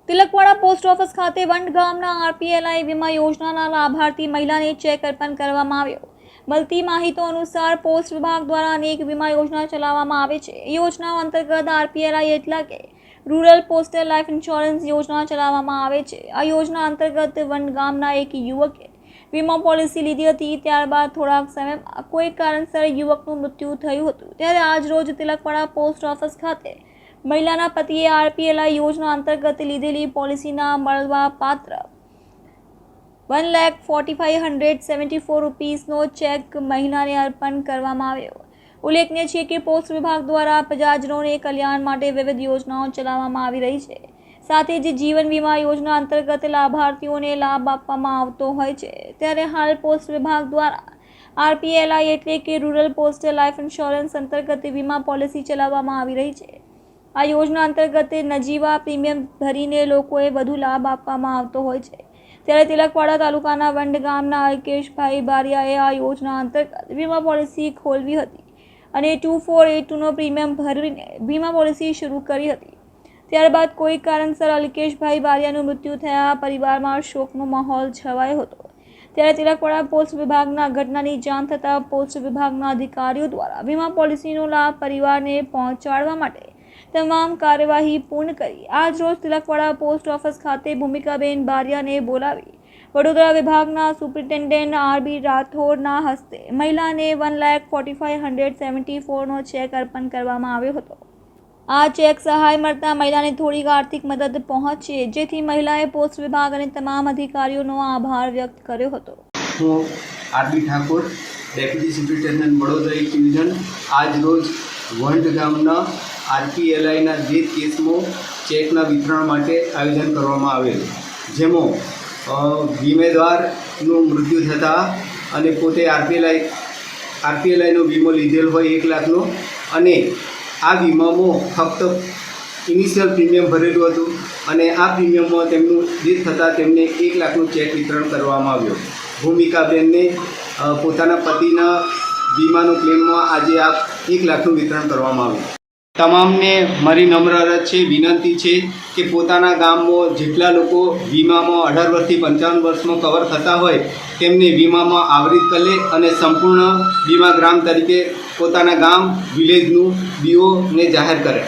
Tilakwada post office ખાતે વંડગામના આરપીએલઆઈ વીમા યોજનાના લાભાર્થી મહિલાને ચેક અર્પણ કરવામાં આવ્યો। મળતી માહિતી અનુસાર પોસ્ટ વિભાગ દ્વારા અનેક વીમા યોજના ચલાવવામાં આવે છે। યોજનાઓ અંતર્ગત આરપીએલઆઈ એટલે કે રૂરલ પોસ્ટલ લાઈફ ઇન્સ્યોરન્સ યોજના ચલાવવામાં આવે છે। આ યોજના અંતર્ગત વંડગામના એક યુવકે વીમા પોલિસી લીધી હતી। ત્યારબાદ થોડાક સમયમાં કોઈ કારણસર યુવકનું મૃત્યુ થયું હતું। ત્યારે આજ રોજ તિલકવાડા પોસ્ટ ઓફિસ ખાતે મહિલાના પતિએ આરપીએલઆઈ યોજના અંતર્ગત લીધેલી પોલિસીના મળવાપાત્ર ₹1,45,74નો ચેક મહિલાને અર્પણ કરવામાં આવ્યો। ઉલ્લેખનીય છે કે પોસ્ટ વિભાગ દ્વારા પ્રજાજનોને કલ્યાણ માટે વિવિધ યોજનાઓ ચલાવવામાં આવી રહી છે। સાથે જ જીવન વીમા યોજના અંતર્ગત લાભાર્થીઓને લાભ આપવામાં આવતો હોય છે। ત્યારે હાલ પોસ્ટ વિભાગ દ્વારા આરપીએલઆઈ એટલે કે રૂરલ પોસ્ટલ લાઈફ ઇન્સ્યોરન્સ અંતર્ગત વીમા પોલિસી ચલાવવામાં આવી રહી છે। આ યોજના અંતર્ગત નજીવા પ્રીમિયમ ભરીને લોકોએ વધુ લાભ આપવામાં આવતો હોય છે। ત્યારે તિલકવાડા તાલુકાના વંડ ગામના અલ્કેશભાઈ બારિયાએ આ યોજના અંતર્ગત વીમા પોલિસી ખોલવી હતી અને 2482નો પ્રીમિયમ ભરીને વીમા પોલિસી શરૂ કરી હતી। ત્યારબાદ કોઈ કારણસર અલ્કેશભાઈ બારિયાનું મૃત્યુ થયા પરિવારમાં શોકનો માહોલ છવાયો હતો। ત્યારે તિલકવાડા પોસ્ટ વિભાગના ઘટનાની જાણ થતાં પોસ્ટ વિભાગના અધિકારીઓ દ્વારા વીમા પોલિસીનો લાભ પરિવારને પહોંચાડવા માટે તમામ કાર્યવાહી પૂર્ણ કરી આજ રોજ તિલકવાડા પોસ્ટ ઓફિસ ખાતે ભૂમિકાબેન બારિયાને બોલાવી વડોદરા વિભાગના સુપ્રિન્ટેન્ડન્ટ આરબી રાઠોડના હસ્તે મહિલાને ₹1,45,74નો ચેક અર્પણ કરવામાં આવ્યો હતો। આ ચેક સહાય મળતા મહિલાને થોડીક આર્થિક મદદ પહોંચે જેથી મહિલાએ પોસ્ટ વિભાગ અને તમામ અધિકારીઓનો આભાર વ્યક્ત કર્યો હતો। હું RB Thakor, deputy superintendent Vadodara division આજ રોજ વંડ ગામના આરપીએલઆઈના 2 કેસમાં ચેકના વિતરણ માટે આયોજન કરવામાં આવેલ, જેમાં વીમેદારનું મૃત્યુ થતાં અને પોતે આરપીએલઆઈનો વીમો લીધેલ હોય 1 લાખનો અને આ વીમામાં ફક્ત ઇનિશિયલ પ્રીમિયમ ભરેલું હતું અને આ પ્રીમિયમમાં તેમનું ડેથ થતાં તેમને 1 લાખનું ચેક વિતરણ કરવામાં આવ્યો। ભૂમિકાબેનને પોતાના પતિના વીમાનો ક્લેમમાં આજે આ 1 લાખનું વિતરણ કરવામાં આવ્યું। તમામને મારી નમ્ર અરજ છે, વિનંતી છે કે પોતાના ગામમાં જેટલા લોકો વીમામાં 18 વર્ષથી 55 વર્ષમાં કવર થતા હોય તેમને વીમામાં આવરિત કરે અને સંપૂર્ણ વીમા ગ્રામ તરીકે પોતાના ગામ વિલેજનું બીઓને જાહેર કરે।